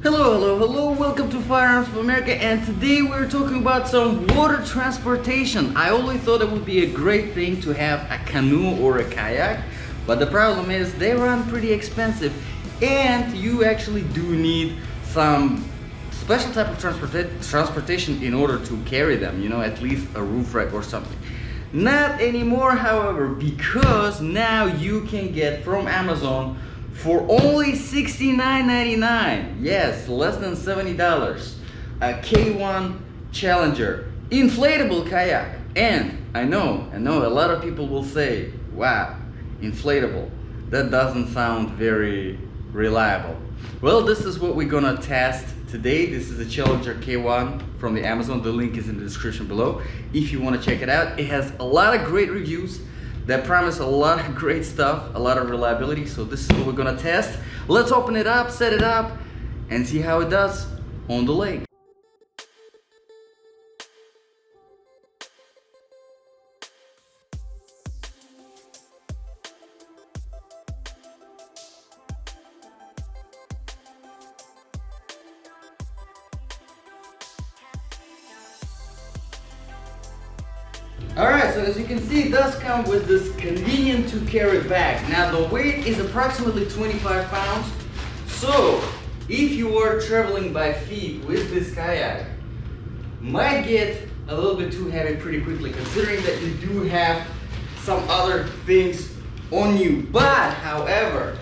Hello, welcome to Firearms of America, and today we're talking about some water transportation. I always thought it would be a great thing to have a canoe or a kayak, but the problem is they run pretty expensive and you actually do need some special type of transportation in order to carry them, you know, at least a roof rack or something. Not anymore, however, because now you can get from Amazon for only $69.99, yes, less than $70, a K1 Challenger Inflatable Kayak. And I know a lot of people will say, wow, inflatable, that doesn't sound very reliable. Well, this is what we're gonna test today. This is a Challenger K1 from the Amazon. The link is in the description below if you want to check it out. It has a lot of great reviews that promise a lot of great stuff, a lot of reliability. So this is what we're gonna test. Let's open it up, set it up, and see how it does on the lake. Alright, so as you can see, it does come with this convenient to carry bag. Now the weight is approximately 25 pounds. So if you are traveling by feet with this kayak, might get a little bit too heavy pretty quickly, considering that you do have some other things on you. But however,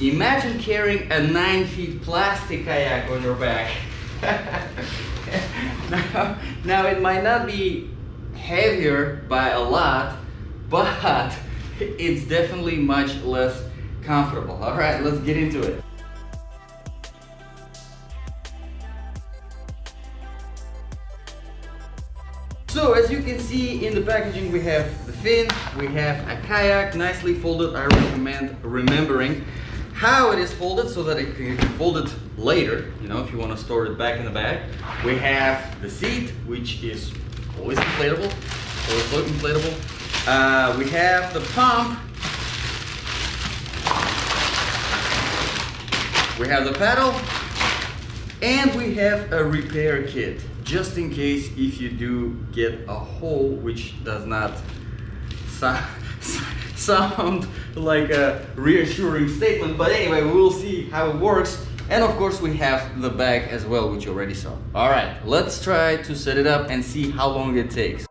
imagine carrying a 9 feet plastic kayak on your back. now it might not be heavier by a lot, but it's definitely much less comfortable. All right, let's get into it. So as you can see in the packaging, we have the fin, we have a kayak nicely folded. I recommend remembering how it is folded so that you can fold it later, you know, if you want to store it back in the bag. We have the seat, which is always inflatable, always look inflatable. We have the pump. We have the paddle. And we have a repair kit, just in case if you do get a hole, which does not sound like a reassuring statement. But anyway, we will see how it works. And of course we have the bag as well, which you already saw. All right, let's try to set it up and see how long it takes.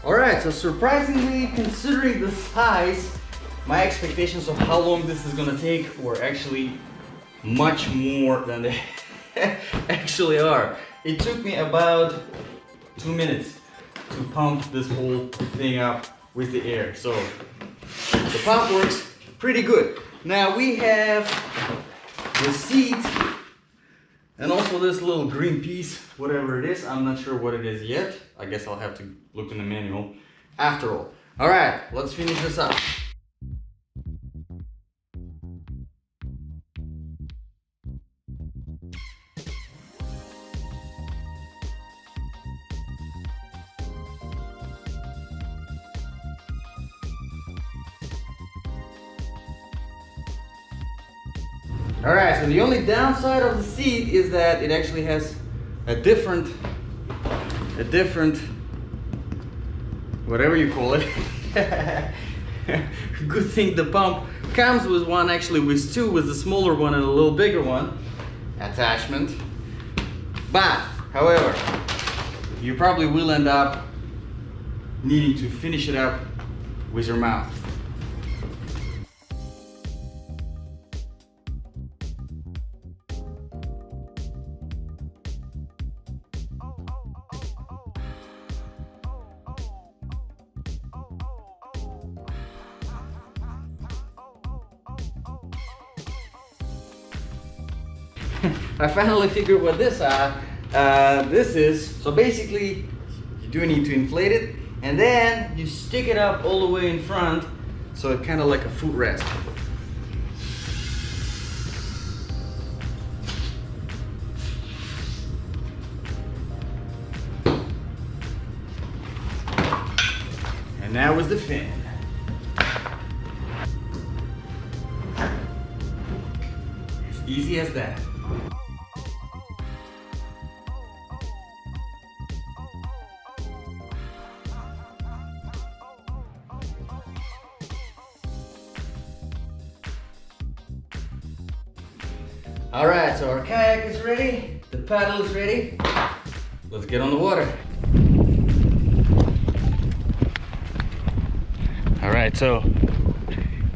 Alright, so surprisingly, considering the size, my expectations of how long this is gonna take were actually much more than they actually are. It took me about 2 minutes to pump this whole thing up with the air. So the pump works pretty good. Now we have the seat and also this little green piece, whatever it is. I'm not sure what it is yet. I guess I'll have to look in the manual after all. All right, let's finish this up. All right, so the only downside of the seat is that it actually has a different, whatever you call it, Good thing the pump comes with one, actually with two, with the smaller one and a little bigger one attachment. But however, you probably will end up needing to finish it up with your mouth. I finally figured what this is. So basically, you do need to inflate it, and then you stick it up all the way in front, so it's kind of like a footrest. And now is the fin. As easy as that. Alright, so our kayak is ready, the paddle is ready. Let's get on the water. Alright, so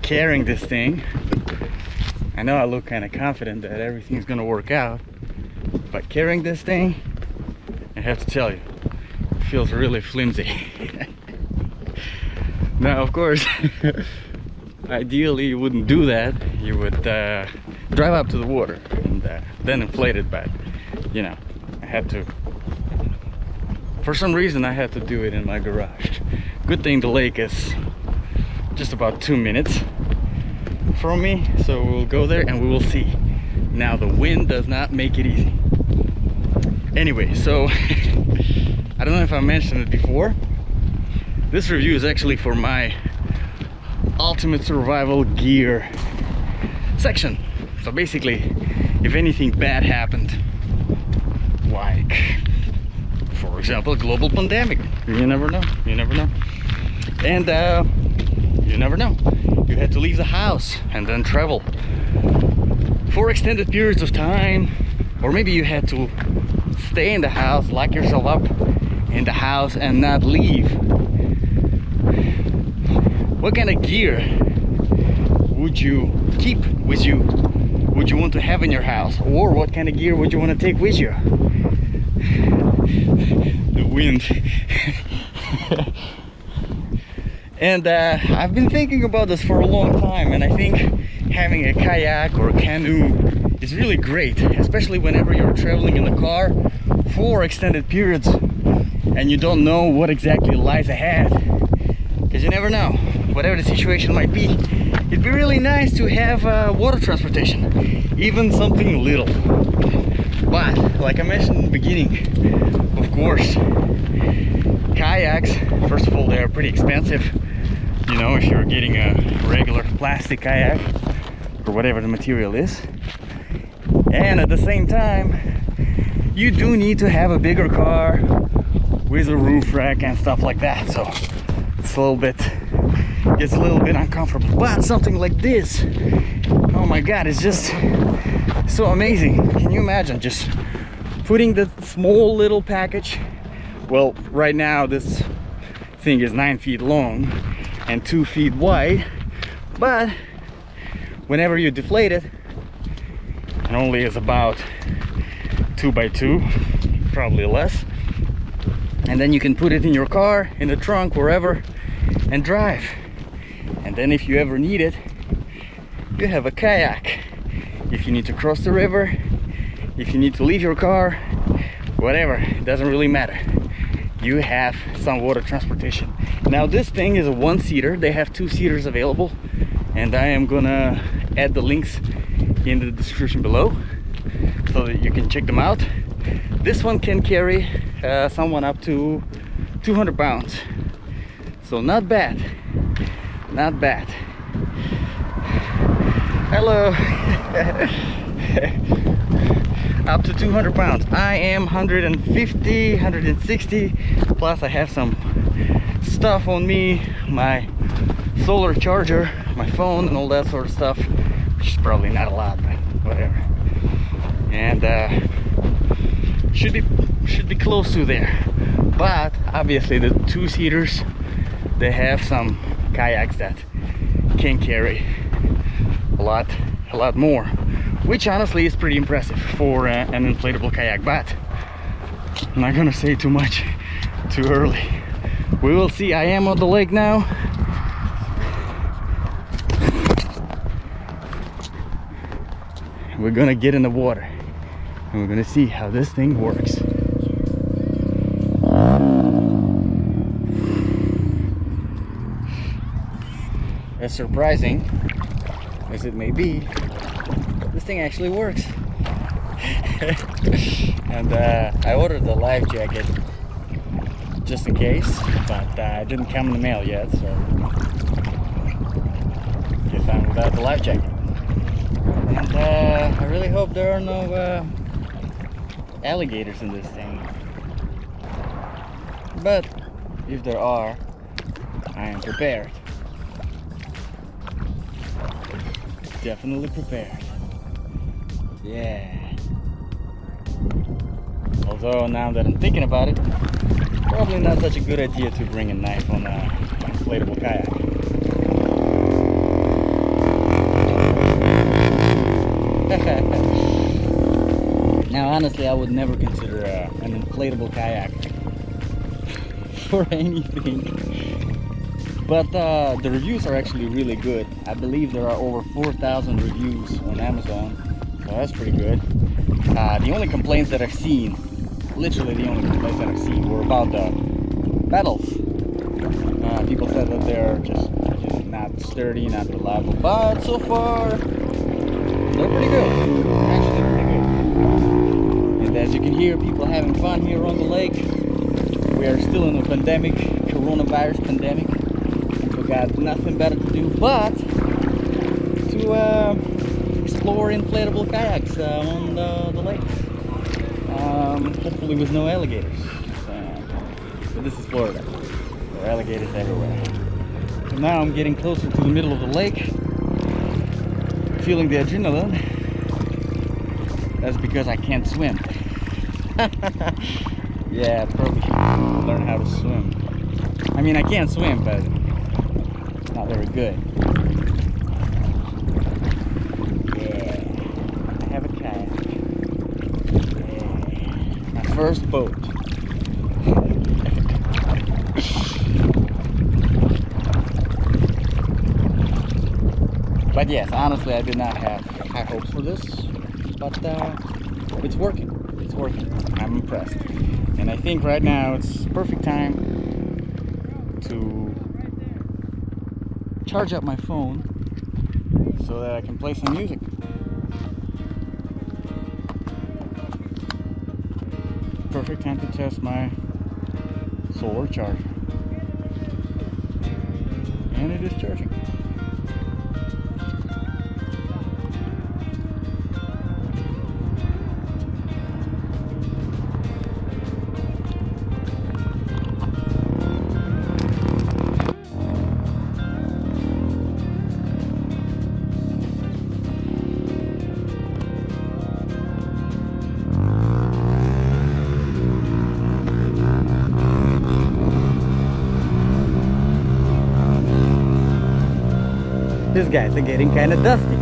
carrying this thing, I know I look kind of confident that everything's gonna work out, but carrying this thing, I have to tell you, it feels really flimsy. Now, of course, ideally you wouldn't do that. You would drive up to the water and then inflate it, but you know, I had to, for some reason I had to do it in my garage. Good thing the lake is just about 2 minutes from me, so we'll go there and we will see. Now the wind does not make it easy. Anyway, so I don't know if I mentioned it before, this review is actually for my ultimate survival gear section. So basically, if anything bad happened, like for example, global pandemic, you never know, you never know. And you never know, you had to leave the house and then travel for extended periods of time, or maybe you had to stay in the house, lock yourself up in the house and not leave. What kind of gear would you keep with you? Would you want to have in your house? Or what kind of gear would you want to take with you? The wind. And I've been thinking about this for a long time, and I think having a kayak or a canoe is really great, especially whenever you're traveling in the car for extended periods and you don't know what exactly lies ahead, because you never know. Whatever the situation might be, it'd be really nice to have water transportation, even something little. But like I mentioned in the beginning, of course, kayaks, first of all, they are pretty expensive. You know, if you're getting a regular plastic kayak or whatever the material is. And at the same time, you do need to have a bigger car with a roof rack and stuff like that. So it's a little bit, gets a little bit uncomfortable. But something like this, oh my god, it's just so amazing. Can you imagine just putting the small little package? Well, right now this thing is 9 feet long and 2 feet wide, but whenever you deflate it, it only is about 2 by 2, probably less, and then you can put it in your car, in the trunk, wherever, and drive. And then if you ever need it, you have a kayak. If you need to cross the river, if you need to leave your car, whatever, it doesn't really matter. You have some water transportation. Now this thing is a one-seater. They have 2-seaters available, and I am gonna add the links in the description below so that you can check them out. This one can carry someone up to 200 pounds, so not bad, not bad. Hello. Up to 200 pounds. I am 150, 160, plus I have some stuff on me, my solar charger, my phone and all that sort of stuff, which is probably not a lot, but whatever. And should be close to there. But obviously the two-seaters, they have some kayaks that can carry a lot more, which honestly is pretty impressive for an inflatable kayak. But I'm not gonna say too much too early. We will see. I am on the lake now. We're gonna get in the water and we're gonna see how this thing works. As surprising as it may be, this thing actually works. And I ordered the life jacket just in case, but it didn't come in the mail yet, so guess I'm without the life jacket. And I really hope there are no alligators in this thing. But if there are, I am prepared. Definitely prepared. Yeah. Although now that I'm thinking about it, probably not such a good idea to bring a knife on an inflatable kayak. Now honestly, I would never consider an inflatable kayak for anything. But the reviews are actually really good. I believe there are over 4,000 reviews on Amazon, so that's pretty good. The only complaints that I've seen, literally the only complaints that I've seen, were about the pedals. People said that they're just not sturdy, not reliable, but so far they're pretty good. Actually pretty good. And as you can hear, people having fun here on the lake. We are still in a pandemic, coronavirus pandemic. We got nothing better to do but to explore inflatable kayaks on the lakes. Hopefully with no alligators. But this is Florida. There are alligators everywhere. So now I'm getting closer to the middle of the lake, feeling the adrenaline. That's because I can't swim. Yeah, probably should learn how to swim. I mean, I can't swim, but not very good. Yeah, I have a kayak. Yeah. My first boat. But yes, honestly, I did not have high hopes for this, but it's working. It's working. I'm impressed. And I think right now it's perfect time to charge up my phone so that I can play some music. Perfect time to test my solar charger. And it is charging. These guys are getting kind of dusty.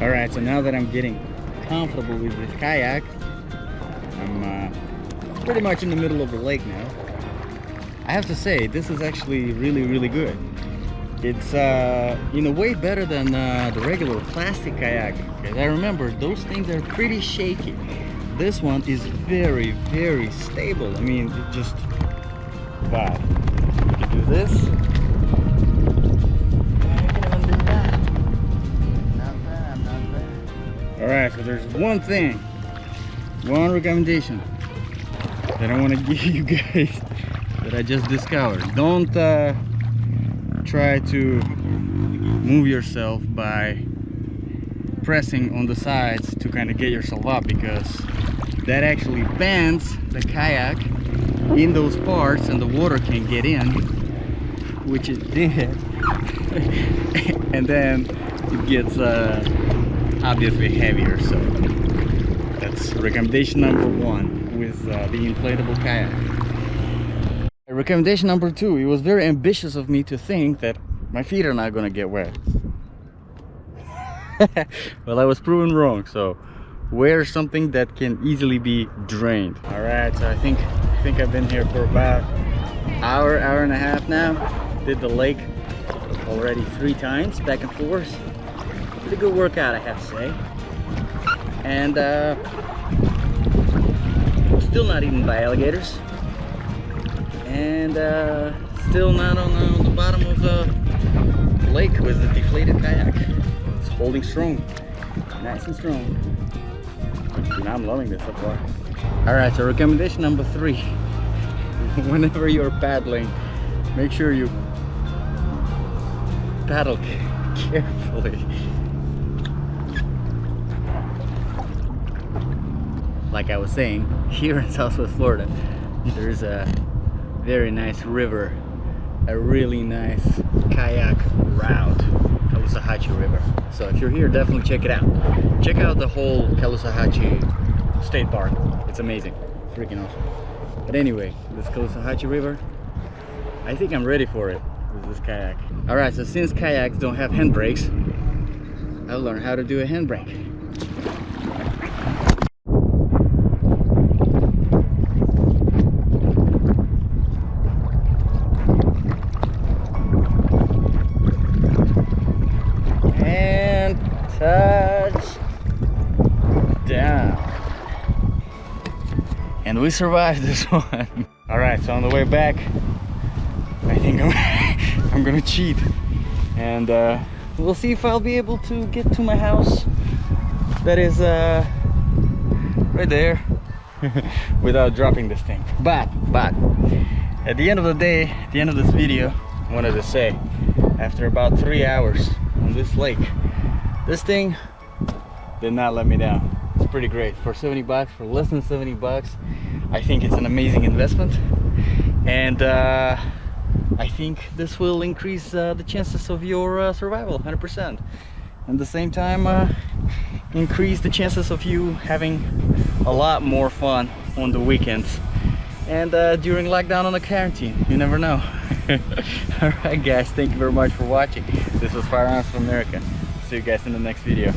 Alright, so now that I'm getting comfortable with this kayak, I'm pretty much in the middle of the lake now. I have to say, this is actually really good. It's in a way better than the regular plastic kayak, because I remember those things are pretty shaky. This one is very stable. I mean, it just, wow. You can do this. I can even do that. Not bad, not bad. Alright, so there's one thing, one recommendation that I want to give you guys that I just discovered. Don't try to move yourself by pressing on the sides to kind of get yourself up, because that actually bends the kayak in those parts and the water can get in, which it did. And then it gets obviously heavier. So that's recommendation number 1 with the inflatable kayak. Recommendation number 2, it was very ambitious of me to think that my feet are not gonna get wet. Well, I was proven wrong. So wear something that can easily be drained. All right, so I think I've been here for about hour and a half now. Did the lake already 3 times, back and forth. Pretty good workout, I have to say. And still not eaten by alligators, and still not on the bottom of the lake with the deflated kayak. It's holding strong, nice and strong. And I'm loving this so far. All right, so recommendation number 3: whenever you're paddling, make sure you paddle carefully. Like I was saying, here in Southwest Florida, there's a very nice river, a really nice kayak route, Caloosahatchee River. So if you're here, definitely check it out. Check out the whole Caloosahatchee State Park. It's amazing, freaking awesome. But anyway, this Caloosahatchee River, I think I'm ready for it with this kayak. All right, so since kayaks don't have handbrakes, I'll learn how to do a handbrake. Touch down, and we survived this one. All right, so on the way back, I think I'm gonna cheat, and we'll see if I'll be able to get to my house that is right there without dropping this thing. But at the end of the day, at the end of this video, I wanted to say, after about 3 hours on this lake, this thing did not let me down. It's pretty great. For 70 bucks, for less than 70 bucks, I think it's an amazing investment. And I think this will increase the chances of your survival 100%. At the same time, increase the chances of you having a lot more fun on the weekends and during lockdown on the quarantine. You never know. Alright guys, thank you very much for watching. This was Firearms for America. See you guys in the next video.